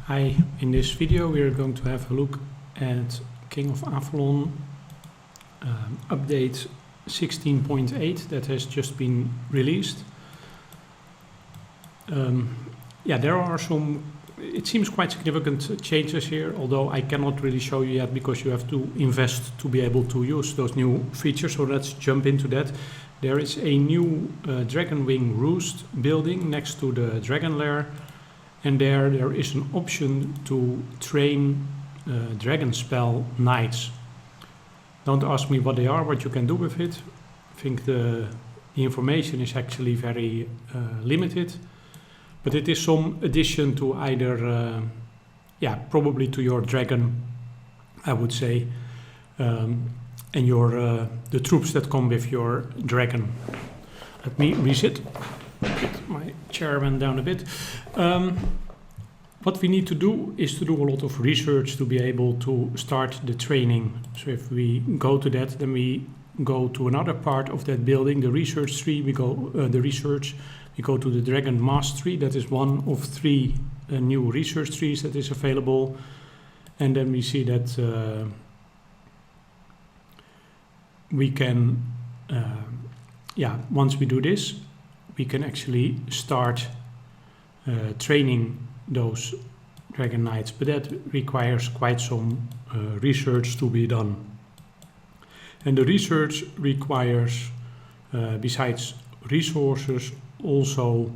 Hi, in this video we are going to have a look at King of Avalon update 16.8 that has just been released. There are some, it seems quite significant changes here, although I cannot really show you yet because you have to invest to be able to use those new features, so let's jump into that. There is a new Dragon Wing Roost building next to the Dragon Lair. And there is an option to train dragonspell knights. Don't ask me what they are, what you can do with it. I think the information is actually very limited. But it is some addition to either, probably to your dragon, I would say. And the troops that come with your dragon. Let me reset. My chair went down a bit. What we need to do is to do a lot of research to be able to start the training. So if we go to that, then we go to another part of that building, the research tree. We go to the Dragon Mastery. That is one of three new research trees that is available. And then we see that we can, once we do this, we can actually start training those Dragon Knights, but that requires quite some research to be done. And the research requires, besides resources, also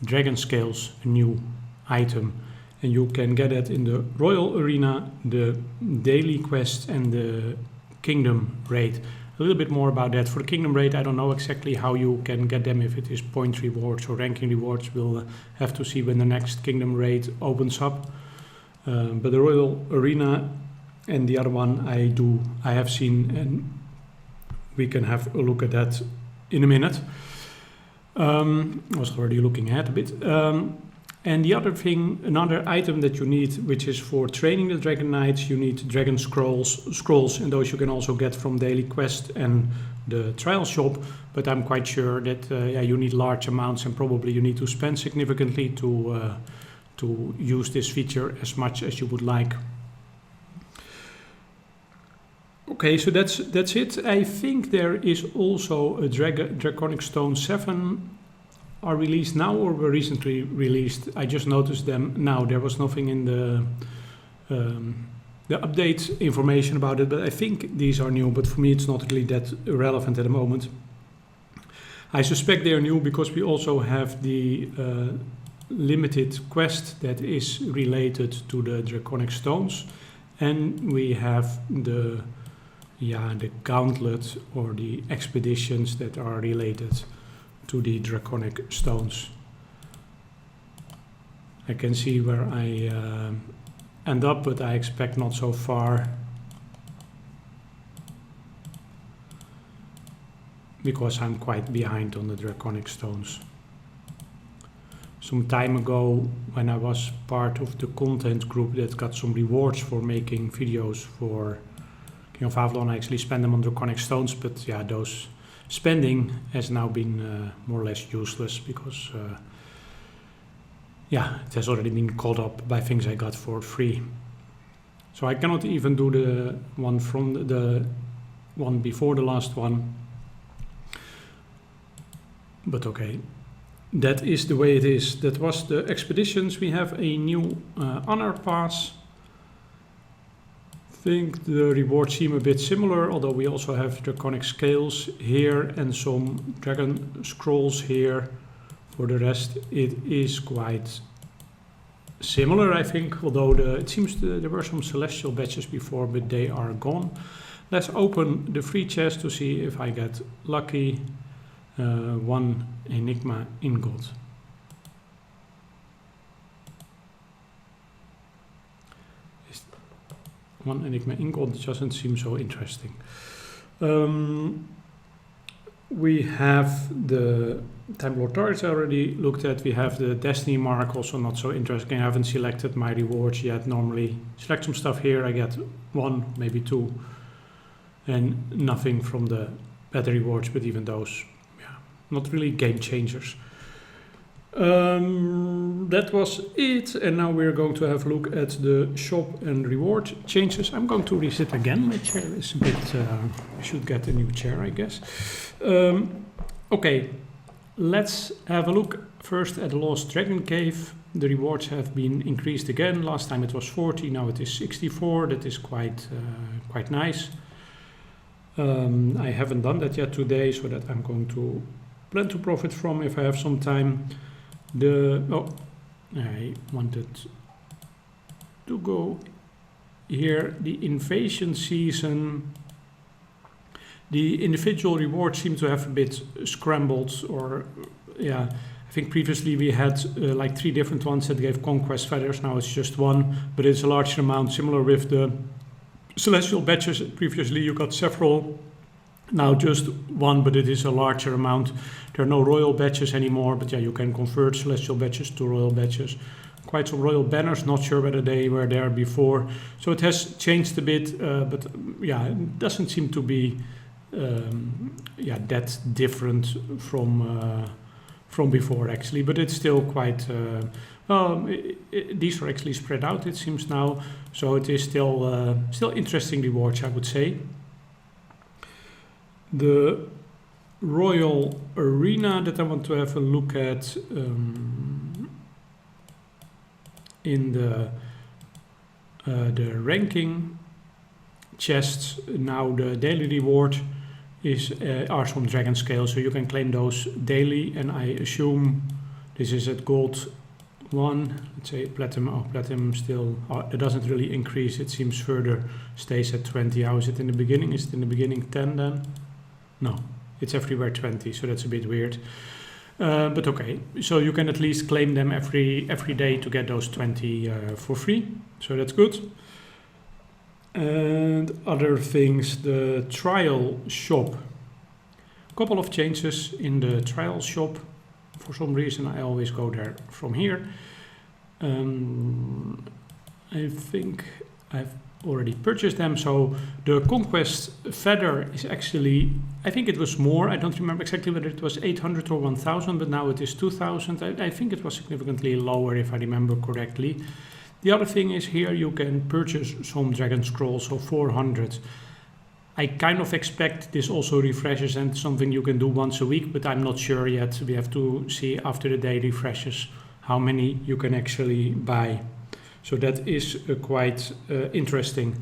Dragon Scales, a new item. And you can get it in the Royal Arena, the Daily Quest and the Kingdom Raid. A little bit more about that. For the Kingdom Raid, I don't know exactly how you can get them, if it is point rewards or ranking rewards. We'll have to see when the next Kingdom Raid opens up. But the Royal Arena and the other one I have seen, and we can have a look at that in a minute. I was already looking ahead a bit. And the other thing, another item that you need, which is for training the Dragon Knights, you need Dragon Scrolls, and those you can also get from Daily Quest and the Trial Shop. But I'm quite sure that you need large amounts, and probably you need to spend significantly to use this feature as much as you would like. Okay, so that's it. I think there is also a Draconic Stone 7. Are released now or were recently released. I just noticed them now. There was nothing in the update information about it, but I think these are new, but for me it's not really that relevant at the moment. I suspect they are new because we also have the limited quest that is related to the Draconic Stones, and we have the gauntlet or the expeditions that are related to the Draconic Stones. I can see where I end up, but I expect not so far, because I'm quite behind on the Draconic Stones. Some time ago, when I was part of the content group that got some rewards for making videos for King of Avalon, I actually spent them on Draconic Stones, but those spending has now been more or less useless because it has already been caught up by things I got for free. So I cannot even do the one from the one before the last one. But okay, that is the way it is. That was the expeditions. We have a new honor pass. I think the rewards seem a bit similar, although we also have Draconic Scales here and some Dragon Scrolls here. For the rest, it is quite similar, I think, although it seems there were some Celestial badges before, but they are gone. Let's open the free chest to see if I get lucky. One Enigma Ingot. One Enigma Ingot doesn't seem so interesting. We have the Time Lord Turrets I already looked at. We have the Destiny Mark, also not so interesting. I haven't selected my rewards yet. Normally select some stuff here, I get one, maybe two, and nothing from the better rewards, but even those, not really game changers. That was it, and now we're going to have a look at the shop and reward changes. I'm going to reset again. My chair is a bit, I should get a new chair, I guess. Okay, let's have a look first at the Lost Dragon Cave. The rewards have been increased again. Last time it was 40, now it is 64. That is quite nice. I haven't done that yet today, so that I'm going to plan to profit from if I have some time. I wanted to go here. The invasion season. The individual rewards seem to have a bit scrambled, or yeah. I think previously we had like 3 different ones that gave conquest feathers. Now it's just one, but it's a larger amount. Similar with the celestial badges. Previously you got several. Now just one, but it is a larger amount. There are no royal badges anymore, but yeah, you can convert celestial badges to royal badges. Quite some royal banners, not sure whether they were there before. So it has changed a bit, but yeah, it doesn't seem to be that different from before actually, but it's still quite, these are actually spread out it seems now, so it is still interesting rewards, I would say. The Royal Arena that I want to have a look at in the ranking chests. Now the daily reward are some dragon scales, so you can claim those daily, and I assume this is at gold 1. Let's say platinum. Platinum still, it doesn't really increase, it seems further stays at 20. How is it in the beginning? Is it in the beginning 10 then? No, it's everywhere 20, so that's a bit weird. But okay, so you can at least claim them every day to get those 20 for free, so that's good. And other things, the trial shop. A couple of changes in the trial shop. For some reason I always go there from here. I think I've already purchased them. So the conquest feather is actually, I think it was more. I don't remember exactly whether it was 800 or 1000, but now it is 2000. I think it was significantly lower if I remember correctly. The other thing is here you can purchase some dragon scrolls, so 400. I kind of expect this also refreshes and something you can do once a week, but I'm not sure yet. We have to see after the day refreshes how many you can actually buy. So that is quite interesting.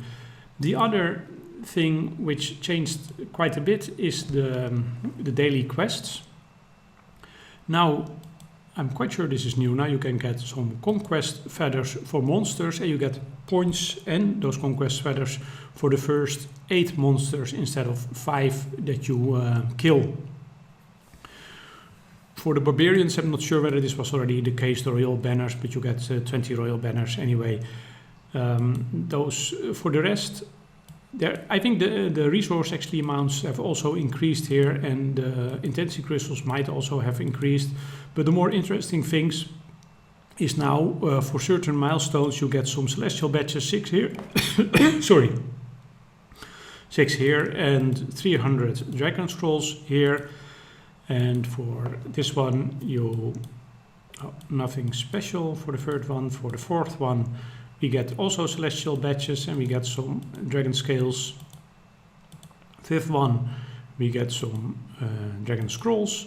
The other thing which changed quite a bit is the daily quests. Now, I'm quite sure this is new. Now you can get some conquest feathers for monsters, and you get points and those conquest feathers for the first 8 monsters instead of 5 that you kill. For the barbarians, I'm not sure whether this was already the case, the royal banners, but you get 20 royal banners anyway. Those for the rest, I think the resource actually amounts have also increased here, and the intensity crystals might also have increased. But the more interesting things is now for certain milestones you get some celestial badges, 6 here, sorry, 6 here, and 300 dragon scrolls here. And for this one, nothing special for the third one. For the fourth one, we get also celestial badges and we get some dragon scales. Fifth one, we get some dragon scrolls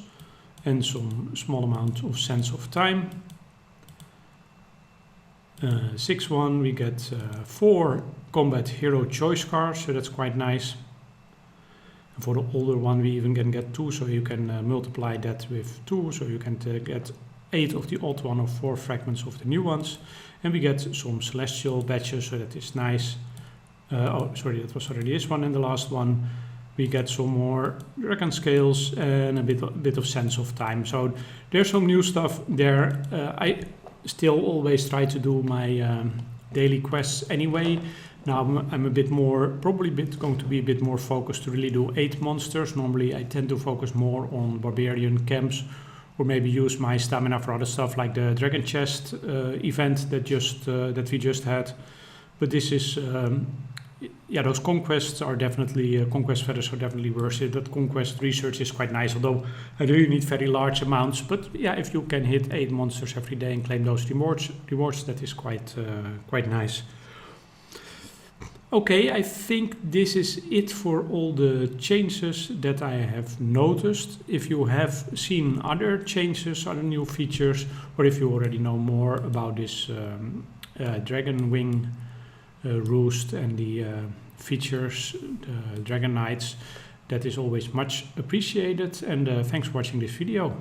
and some small amount of sense of time. Sixth one, we get 4 combat hero choice cards, so that's quite nice. For the older one we even can get 2, so you can multiply that with 2, so you can get 8 of the old one or 4 fragments of the new ones. And we get some celestial badges, so that is nice. Oh, sorry, that was already this one. And the last one, we get some more dragon scales and a bit of sense of time. So there's some new stuff there. I still always try to do my daily quests anyway. Now I'm a bit more, probably going to be a bit more focused to really do 8 monsters. Normally I tend to focus more on barbarian camps, or maybe use my stamina for other stuff like the dragon chest event that we just had. But this is yeah, those conquests are definitely, conquest feathers are definitely worth it. That conquest research is quite nice, although I really need very large amounts. But yeah, if you can hit 8 monsters every day and claim those rewards, that is quite nice. Okay, I think this is it for all the changes that I have noticed. If you have seen other changes, other new features, or if you already know more about this dragon wing roost and the features, the dragon knights, that is always much appreciated. And thanks for watching this video.